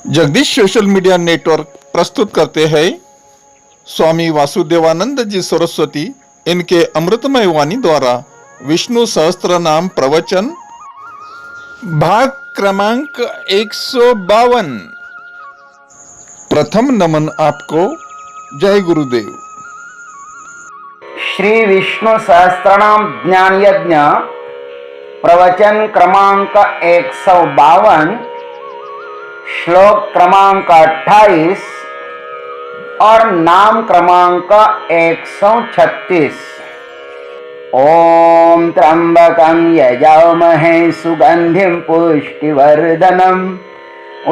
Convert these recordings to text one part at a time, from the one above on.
Jagdish social media network प्रस्तुत करते हैं स्वामी वासुदेवानंद जी सरस्वती इनके अमृतमय वाणी द्वारा विष्णु सहस्त्र नाम प्रवचन भाग क्रमांक 152। प्रथम नमन आपको। जय गुरुदेव। श्री विष्णु सहस्त्रनाम ज्ञान यज्ञ प्रवचन क्रमांक 152, श्लोक क्रमांक 28 और नाम क्रमांक 136। ओम त्र्यंबकं यजामहे सुगंधिं पुष्टिवर्धनम्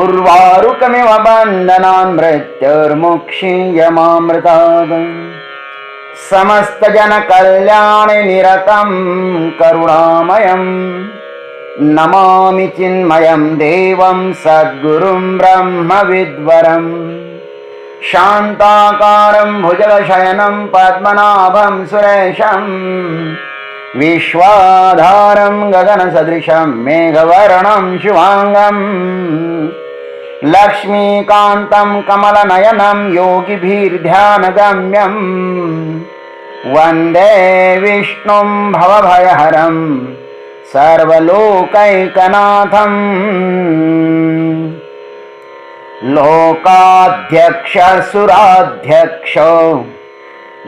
उर्वारुकमिव बन्धनान् मृत्युर्मुक्षीयमामृतात्। समस्त जन कल्याणे निरतं करुणामयं नमामि चिन्मयं देवं सद्गुरुं ब्रह्मविद्वरं शान्ताकारं भुजगशयनं पद्मनाभं सुरेशं विश्वाधारं गगनसदृशं मेघवर्णं शुभांगं लक्ष्मीकान्तं कमलनयनं योगिभिर्ध्यानगम्यं वन्दे विष्णुं भवभयहरं सर्वलोकैकनाथं। लोकाध्यक्ष सुराध्यक्ष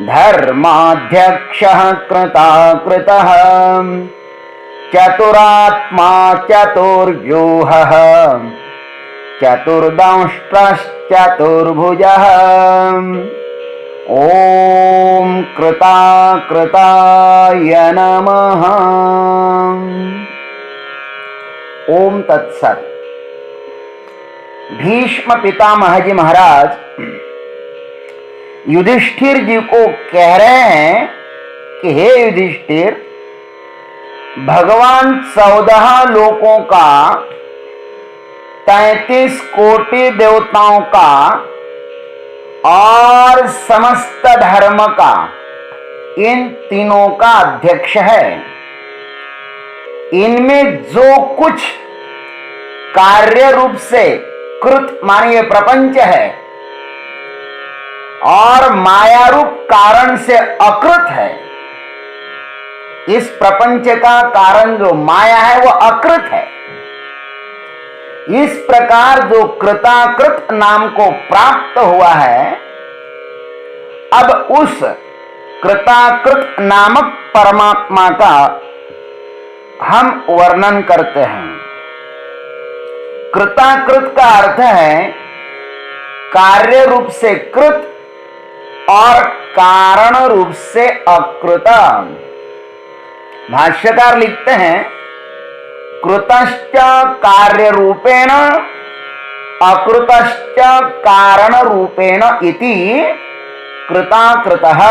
धर्माध्यक्षः कृताकृतः चतुरात्मा चतुर्व्यूहः चतुर्दंष्ट्रश्चतुर्भुजः। ओम कृताकृताय नमः। ओम तत्सत। भीष्म पितामह जी महाराज युधिष्ठिर जी को कह रहे हैं कि हे युधिष्ठिर, भगवान 14 लोकों का, 33 कोटि देवताओं का और समस्त धर्म का, इन तीनों का अध्यक्ष है। इनमें जो कुछ कार्य रूप से कृत मानिए प्रपंच है और माया रूप कारण से अकृत है। इस प्रपंच का कारण जो माया है वो अकृत है। इस प्रकार जो कृताकृत नाम को प्राप्त हुआ है, अब उस कृताकृत नामक परमात्मा का हम वर्णन करते हैं। कृताकृत का अर्थ है कार्य रूप से कृत और कारण रूप से अकृत। भाष्यकार लिखते हैं, कृतश्च कार्य रूपेण अकृतश्च कारण रूपेण इति कृताकृतः।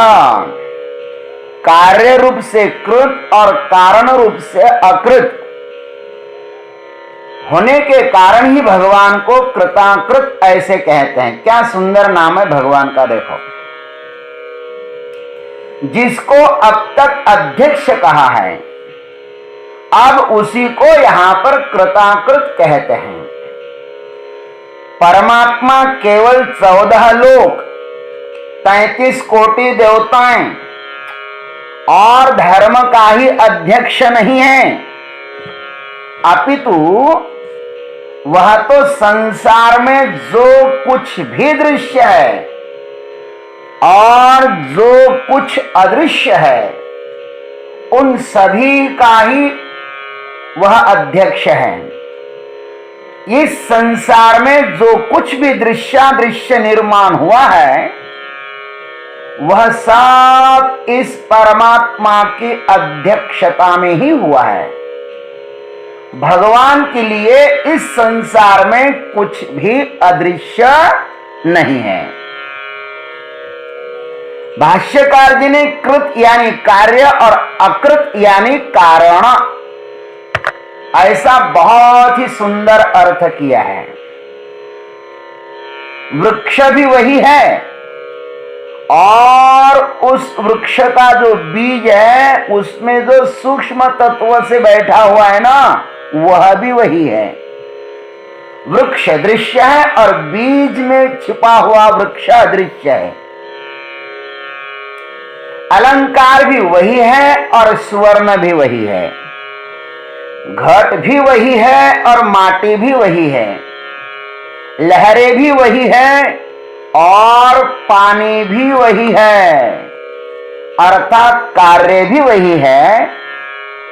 कार्य रूप से कृत और कारण रूप से अकृत होने के कारण ही भगवान को कृताकृत ऐसे कहते हैं। क्या सुंदर नाम है भगवान का। देखो, जिसको अब तक अध्यक्ष कहा है, अब उसी को यहां पर कृताकृत कहते हैं। परमात्मा केवल 14 लोक, 33 कोटि देवताएं और धर्म का ही अध्यक्ष नहीं है, अपितु वह तो संसार में जो कुछ भी दृश्य है और जो कुछ अदृश्य है, उन सभी का ही वह अध्यक्ष है। इस संसार में जो कुछ भी दृश्यादृश्य निर्माण हुआ है, वह सब इस परमात्मा की अध्यक्षता में ही हुआ है। भगवान के लिए इस संसार में कुछ भी अदृश्य नहीं है। भाष्यकार जी ने कृत यानी कार्य और अकृत यानी कारण, ऐसा बहुत ही सुंदर अर्थ किया है। वृक्ष भी वही है और उस वृक्ष का जो बीज है, उसमें जो सूक्ष्म तत्व से बैठा हुआ है ना, वह भी वही है। वृक्ष दृश्य है और बीज में छिपा हुआ वृक्ष अदृश्य है। अलंकार भी वही है और सुवर्ण भी वही है, घट भी वही है और माटी भी वही है, लहरें भी वही है और पानी भी वही है, अर्थात कार्य भी वही है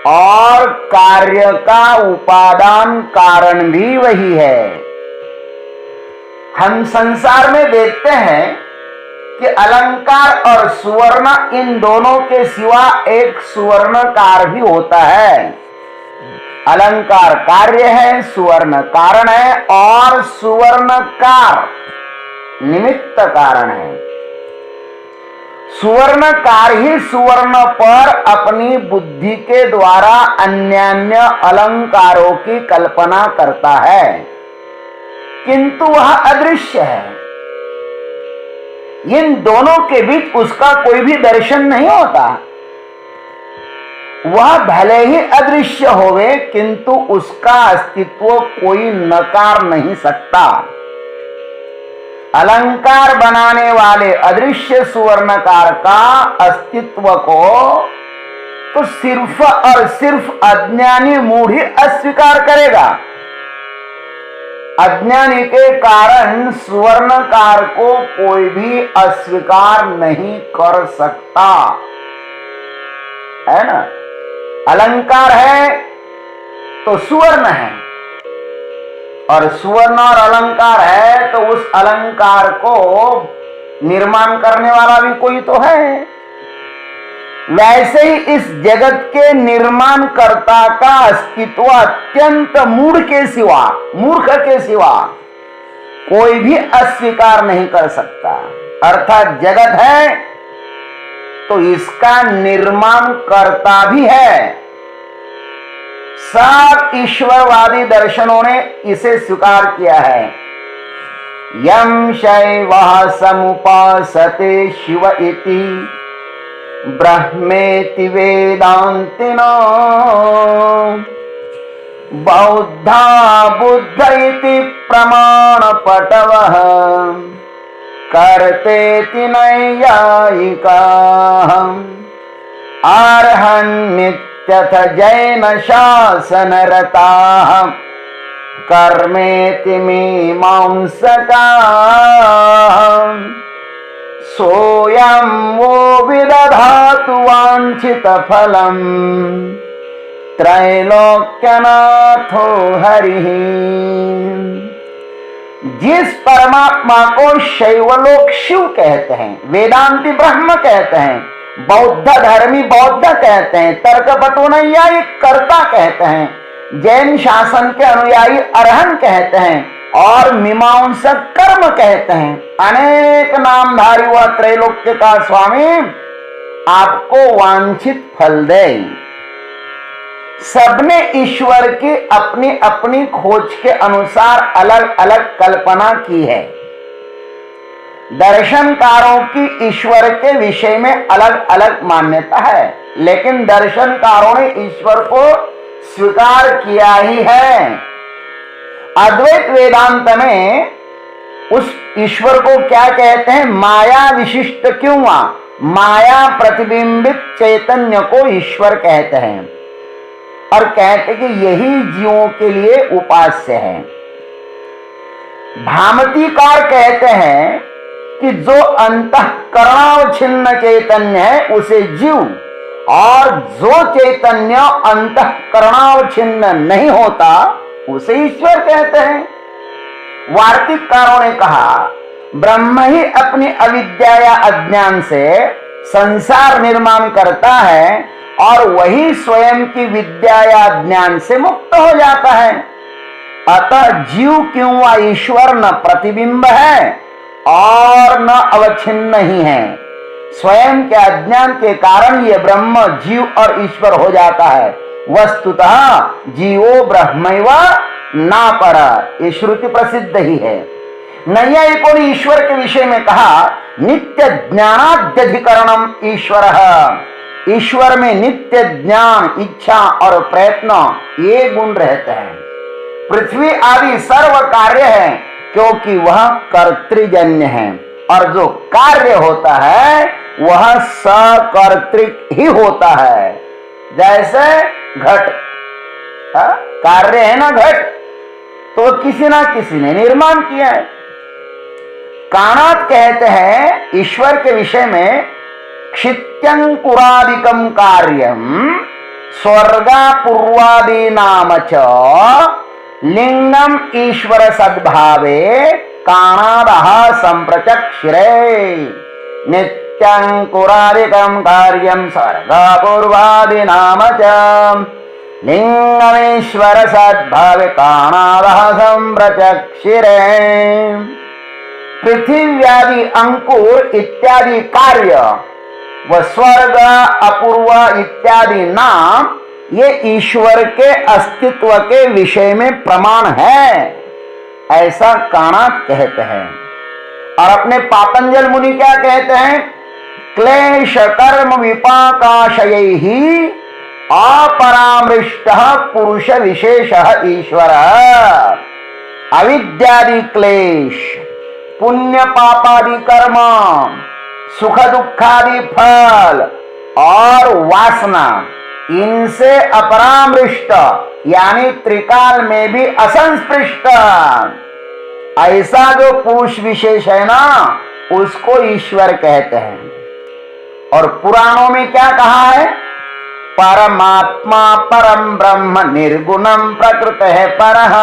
और कार्य का उपादान कारण भी वही है। हम संसार में देखते हैं कि अलंकार और सुवर्ण, इन दोनों के सिवा एक सुवर्णकार भी होता है। अलंकार कार्य है, सुवर्ण कारण है और सुवर्णकार निमित्त कारण है। सुवर्णकार ही सुवर्ण पर अपनी बुद्धि के द्वारा अन्यान्य अलंकारों की कल्पना करता है, किंतु वह अदृश्य है। इन दोनों के बीच उसका कोई भी दर्शन नहीं होता। वह भले ही अदृश्य होवे, किंतु उसका अस्तित्व कोई नकार नहीं सकता। अलंकार बनाने वाले अदृश्य सुवर्णकार का अस्तित्व को तो सिर्फ और सिर्फ अज्ञानी मूढ़ ही अस्वीकार करेगा। अज्ञानी के कारण सुवर्णकार को कोई भी अस्वीकार नहीं कर सकता, है ना। अलंकार है तो सुवर्ण है, और सुवर्ण और अलंकार है तो उस अलंकार को निर्माण करने वाला भी कोई तो है। वैसे ही इस जगत के निर्माण कर्ता का अस्तित्व अत्यंत मूढ़ के सिवा, मूर्ख के सिवा कोई भी अस्वीकार नहीं कर सकता। अर्थात जगत है तो इसका निर्माण कर्ता भी है। सब ईश्वरवादी दर्शनों ने इसे स्वीकार किया है। यम शैवः समुपासते शिव इति ब्रह्मेति वेदान्तिनो बौद्धा बुद्ध इति प्रमाणपटवः कर्तेति नैयायिकाः अर्हन्नित्यथ जैन शासनरताः कर्मेति मीमांसकाः सोऽयं वो विदधातु वाञ्छितफलम् त्रैलोक्यनाथो हरिः। जिस परमात्मा को शैवलोक शिव कहते हैं, वेदांती ब्रह्म कहते हैं, बौद्ध धर्मी बौद्ध कहते हैं, तर्कपटु नैयायिक कर्ता कहते हैं, जैन शासन के अनुयायी अरहन कहते हैं और मीमांसक कर्म कहते हैं, अनेक नामधारी हुआ त्रैलोक्य का स्वामी आपको वांछित फल दे। सबने ईश्वर की अपनी अपनी खोज के अनुसार अलग अलग कल्पना की है। दर्शनकारों की ईश्वर के विषय में अलग अलग मान्यता है, लेकिन दर्शनकारों ने ईश्वर को स्वीकार किया ही है। अद्वैत वेदांत में उस ईश्वर को क्या कहते हैं? माया विशिष्ट क्यों? माया प्रतिबिंबित चैतन्य को ईश्वर कहते हैं और कहते कि यही जीवों के लिए उपास्य है। भामतीकार कहते हैं कि जो अंतःकरणावच्छिन्न चैतन्य है उसे जीव, और जो चैतन्य अंतःकरणावच्छिन्न नहीं होता उसे ईश्वर कहते हैं। वार्तिककारों ने कहा ब्रह्म ही अपनी अविद्या या अज्ञान से संसार निर्माण करता है और वही स्वयं की विद्या या ज्ञान से मुक्त हो जाता है। अतः जीव क्यों व ईश्वर न प्रतिबिंब है और न अवच्छिन्न ही है। स्वयं के अज्ञान के कारण ये ब्रह्म जीव और ईश्वर हो जाता है। वस्तुतः जीवो ब्रह्मैव नापर, ये श्रुति प्रसिद्ध ही है। नैयायिकों ने ईश्वर के विषय में कहा नित्य ज्ञानाद्यधिकरणम ईश्वरः। ईश्वर में नित्य ज्ञान, इच्छा और प्रयत्न ये गुण रहते हैं। पृथ्वी आदि सर्व कार्य है, क्योंकि वह कर्तृजन्य है, और जो कार्य होता है वह सकर्तृक ही होता है। जैसे घट कार्य है ना घट, तो किसी ना किसी ने निर्माण किया है। काणात कहते हैं ईश्वर के विषय में, क्षित्यंकुरादिकम कार्यम स्वर्गापूर्वादि नाम च लिंगम ईश्वर सद्भावे काणादः संप्रचक्षिरे। नित्यंकुरादिकम कार्यम स्वर्गापूर्वादि नाम च लिंगमेश्वर सद्भावे काणादः संप्रचक्षिरे। पृथ्व्यादि अंकुर इत्यादि कार्य व स्वर्ग अपूर्व इत्यादि नाम ये ईश्वर के अस्तित्व के विषय में प्रमाण है, ऐसा काणात कहते हैं। और अपने पातंजल मुनि क्या कहते हैं? क्लेश कर्म विपाकाशयैहि अपरामृष्टः पुरुष विशेषः ईश्वर। अविद्यादि क्लेश, पुण्य पापादि कर्म, सुख दुखादि फल और वासना, इनसे अपरामृष्ट यानी त्रिकाल में भी असंस्पृष्ट ऐसा जो पुरुष विशेष है ना, उसको ईश्वर कहते हैं। और पुराणों में क्या कहा है? परमात्मा परम ब्रह्म निर्गुणम प्रकृत है परः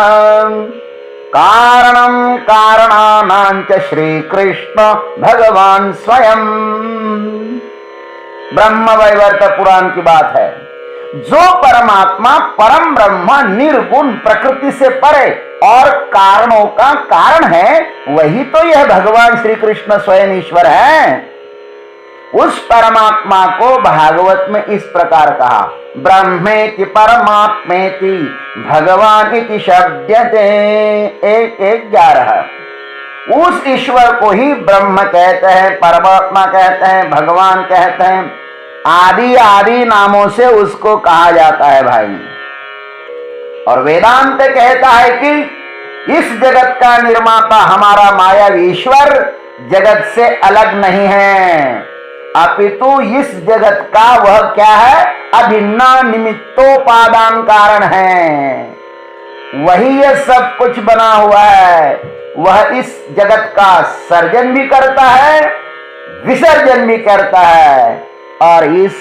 कारणम कारणानांच श्री कृष्ण भगवान स्वयं। ब्रह्म वैवर्त पुराण की बात है। जो परमात्मा परम ब्रह्म निर्गुण प्रकृति से परे और कारणों का कारण है, वही तो यह भगवान श्री कृष्ण स्वयं ईश्वर है। उस परमात्मा को भागवत में इस प्रकार कहा, ब्रह्मेति परमात्मेति भगवान इति शब्दते 1:11। उस ईश्वर को ही ब्रह्म कहते हैं, परमात्मा कहते हैं, भगवान कहते हैं। आदि आदि नामों से उसको कहा जाता है भाई। और वेदांत कहता है कि इस जगत का निर्माता हमारा मायावी ईश्वर जगत से अलग नहीं है, अपितु इस जगत का वह क्या है? अभिन्न निमित्तोपादान कारण है। वही ये सब कुछ बना हुआ है। वह इस जगत का सर्जन भी करता है, विसर्जन भी करता है, और इस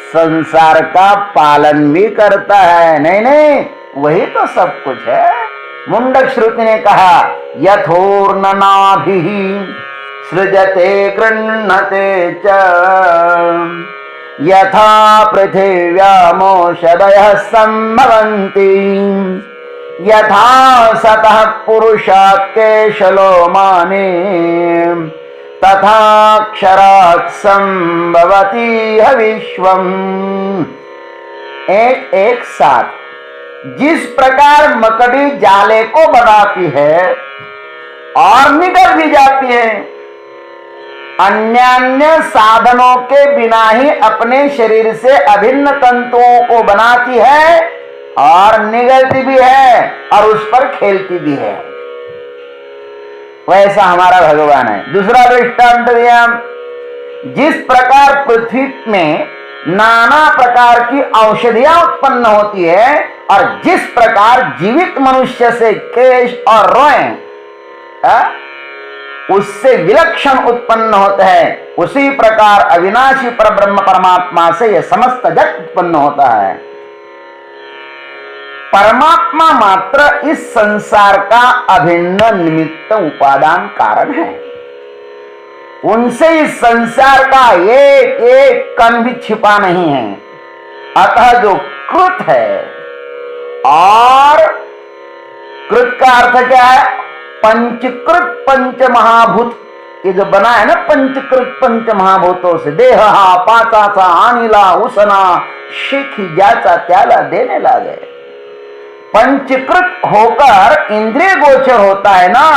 संसार का पालन भी करता है। नहीं नहीं, वही तो सब कुछ है। मुंडक श्रुति ने कहा, यथोर्ननाभिः सृजते गृह्णते च यथा पृथिव्यामोषधयः सम्भवन्ति यथा सतः पुरुषात् केशलोमानि तथा क्षरात् संभवति विश्वम्। एक साथ जिस प्रकार मकड़ी जाले को बनाती है और निकल भी जाती है, अन्य साधनों के बिना ही अपने शरीर से अभिन्न तंतुओं को बनाती है और निगलती भी है और उस पर खेलती भी है। वैसा हमारा भगवान है। दूसरा दृष्टांत दिया, जिस प्रकार पृथ्वी में नाना प्रकार की औषधियां उत्पन्न होती है और जिस प्रकार जीवित मनुष्य से केश और रोएं उससे विलक्षण उत्पन्न होते हैं, उसी प्रकार अविनाशी परब्रह्म परमात्मा से यह समस्त जगत उत्पन्न होता है। परमात्मा मात्र इस संसार का अभिन्न निमित्त उपादान कारण है। उनसे इस संसार का एक एक कण भी छिपा नहीं है। अतः जो कृत है, और कृत का अर्थ क्या है? पंचकृत पंच महाभूत। ये जो बना है ना पंचकृत पंच महाभूतों से, देह पाचाचा अनिला उसना शिखी जाचा त्याला देने लगे। पंचकृत होकर इंद्रिय गोचर होता है ना,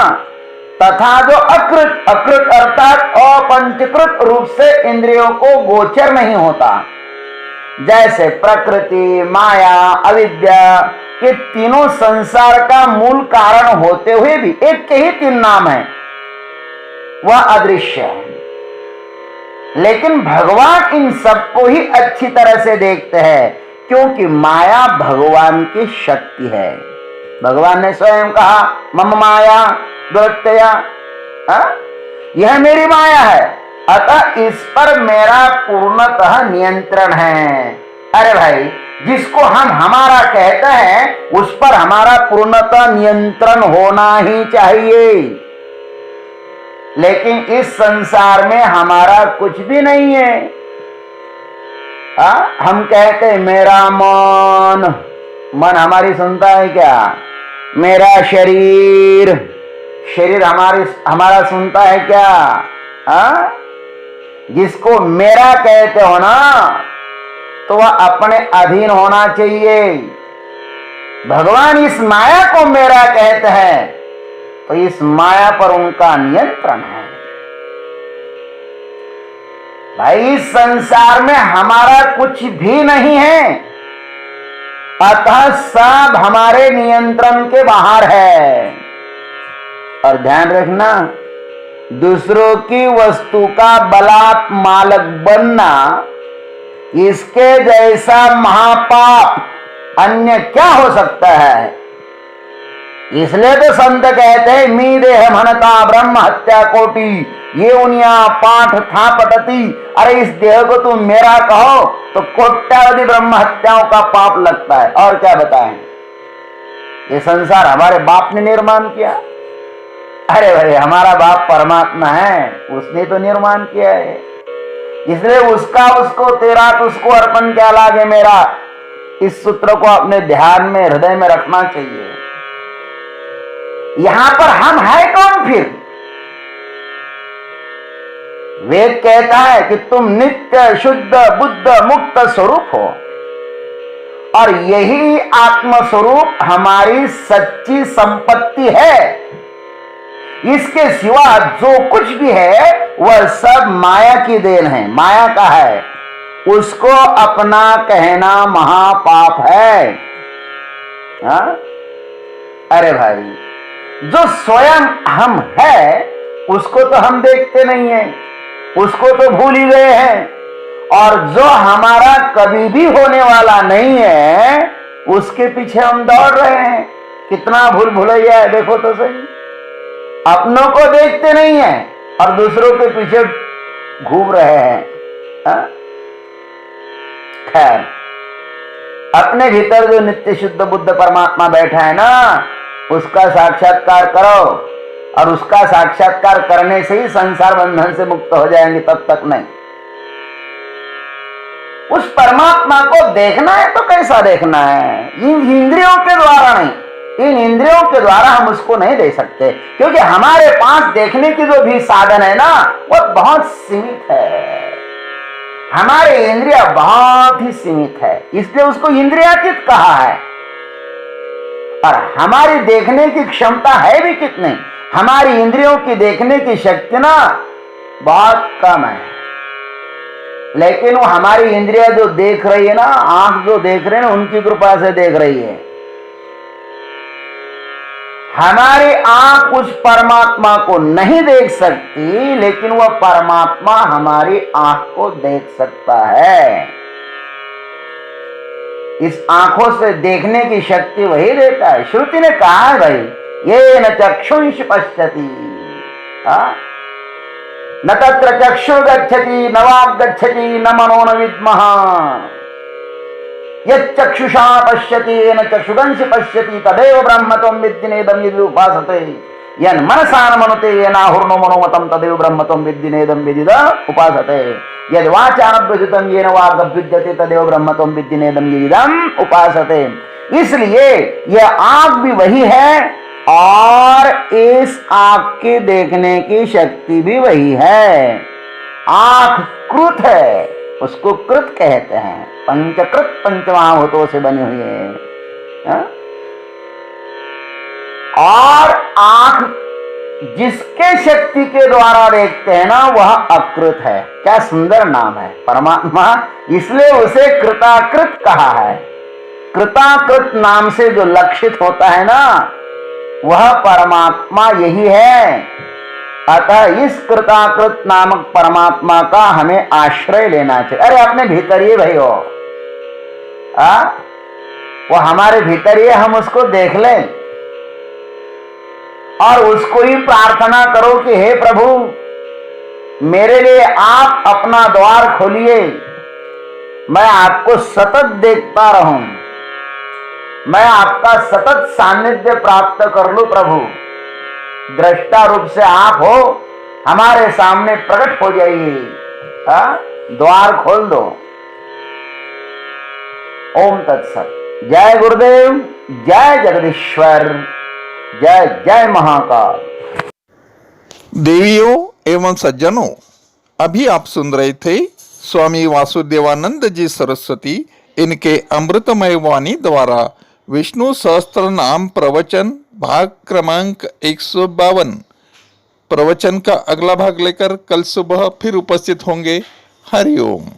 तथा जो अकृत, अकृत अर्थात अपंचकृत रूप से इंद्रियों को गोचर नहीं होता। जैसे प्रकृति, माया, अविद्या, ये तीनों संसार का मूल कारण होते हुए भी एक के ही तीन नाम है, वह अदृश्य है। लेकिन भगवान इन सबको ही अच्छी तरह से देखते हैं, क्योंकि माया भगवान की शक्ति है। भगवान ने स्वयं कहा, मम माया दुरत्यया, यह मेरी माया है, अतः इस पर मेरा पूर्णतः नियंत्रण है। अरे भाई, जिसको हम हमारा कहते हैं उस पर हमारा पूर्णतः नियंत्रण होना ही चाहिए। लेकिन इस संसार में हमारा कुछ भी नहीं है। हम कहते हैं मेरा मन हमारी सुनता है क्या? मेरा शरीर हमारा सुनता है क्या? जिसको मेरा कहते हो ना, तो वह अपने अधीन होना चाहिए। भगवान इस माया को मेरा कहते हैं, तो इस माया पर उनका नियंत्रण है। भाई, इस संसार में हमारा कुछ भी नहीं है, अतः सब हमारे नियंत्रण के बाहर है। और ध्यान रखना, दूसरों की वस्तु का बलात् मालक बनना, इसके जैसा महापाप अन्य क्या हो सकता है। इसलिए तो संत कहते हैं, मी देह मनता ब्रह्म हत्या कोटि, ये उनिया पाठ था पटती। अरे इस देह को तुम मेरा कहो तो कोट्यावधि ब्रह्म हत्याओं का पाप लगता है। और क्या बताएं, ये संसार हमारे बाप ने निर्माण किया। अरे भाई, हमारा बाप परमात्मा है, उसने तो निर्माण किया है। इसलिए उसका उसको, तेरा तुझको अर्पण क्या लागे मेरा, इस सूत्र को अपने ध्यान में, हृदय में रखना चाहिए। यहां पर हम है कौन फिर? वेद कहता है कि तुम नित्य शुद्ध बुद्ध मुक्त स्वरूप हो, और यही आत्म स्वरूप हमारी सच्ची संपत्ति है। इसके सिवा जो कुछ भी है वह सब माया की देन है, माया का है। उसको अपना कहना महापाप है। अरे भाई, जो स्वयं हम है उसको तो हम देखते नहीं है, उसको तो भूल ही गए हैं। और जो हमारा कभी भी होने वाला नहीं है उसके पीछे हम दौड़ रहे हैं। कितना भूल भुलैया है, देखो तो सही। अपनों को देखते नहीं है और दूसरों के पीछे घूम रहे हैं। खैर, अपने भीतर जो नित्य शुद्ध बुद्ध परमात्मा बैठा है ना, उसका साक्षात्कार करो, और उसका साक्षात्कार करने से ही संसार बंधन से मुक्त हो जाएंगे, तब तक नहीं। उस परमात्मा को देखना है तो कैसा देखना है? इन इंद्रियों के द्वारा नहीं। इन इंद्रियों के द्वारा हम उसको नहीं देख सकते, क्योंकि हमारे पास देखने की जो भी साधन है ना, वह बहुत सीमित है। हमारे इंद्रिया बहुत ही सीमित है, इसलिए उसको इंद्रियातीत कहा है। और हमारी देखने की क्षमता है भी कितनी? हमारी इंद्रियों की देखने की शक्ति ना बहुत कम है। लेकिन वो हमारी इंद्रिया जो देख रही है ना, आंख जो देख रहे हैं, उनकी कृपा से देख रही है। हमारी आंख उस परमात्मा को नहीं देख सकती, लेकिन वह परमात्मा हमारी आंख को देख सकता है। इस आंखों से देखने की शक्ति वही देता है। श्रुति ने कहा है भाई, ये न चक्षुंष पश्यति, न तत्र चक्षुर गच्छति न वाक् गच्छति न मनो न विद्मः, यच्चक्षुषा पश्यति न चक्षुगंश पश्यति तदेव ब्रह्म त्वं विद्धि नेदं यदि उपासते, यन्मनसा न मनुते येनाहुर्नो मनोमतं तदेव ब्रह्म त्वं विद्धि नेदं विदिद उपासते, यद् वाचा न अभ्युज्यतं येन वाक् अभ्युज्यते तदेव ब्रह्म त्वं विद्धि नेदं विदिदं उपासते। इसलिए यह आंख भी वही है, और इस आंख के देखने की शक्ति भी वही है। आंख कृत है, उसको कृत कहते हैं, पंचकृत पंचमहाभूतों से बनी हुई है। और आंख जिसके शक्ति के द्वारा देखते हैं ना वह अकृत है। क्या सुंदर नाम है परमात्मा, इसलिए उसे कृताकृत कहा है। कृताकृत नाम से जो लक्षित होता है ना वह परमात्मा यही है। अतः इस कृताकृत नामक परमात्मा का हमें आश्रय लेना चाहिए। अरे अपने भीतर ही भाई हो, वो हमारे भीतर ही, हम उसको देख लें और उसको ही प्रार्थना करो कि हे प्रभु मेरे लिए आप अपना द्वार खोलिए, मैं आपको सतत देखता रहूं, मैं आपका सतत सानिध्य प्राप्त कर लूं। प्रभु दृष्टा रूप से आप हो, हमारे सामने प्रकट हो जाइए, द्वार खोल दो। ओम तत्सत। जय गुरुदेव, जय जगदीश्वर, जय जय महाकाल। देवियों एवं सज्जनों, अभी आप सुन रहे थे स्वामी वासुदेवानंद जी सरस्वती इनके अमृतमय वाणी द्वारा विष्णु सहस्त्र नाम प्रवचन भाग क्रमांक 152। प्रवचन का अगला भाग लेकर कल सुबह फिर उपस्थित होंगे। हरिओम।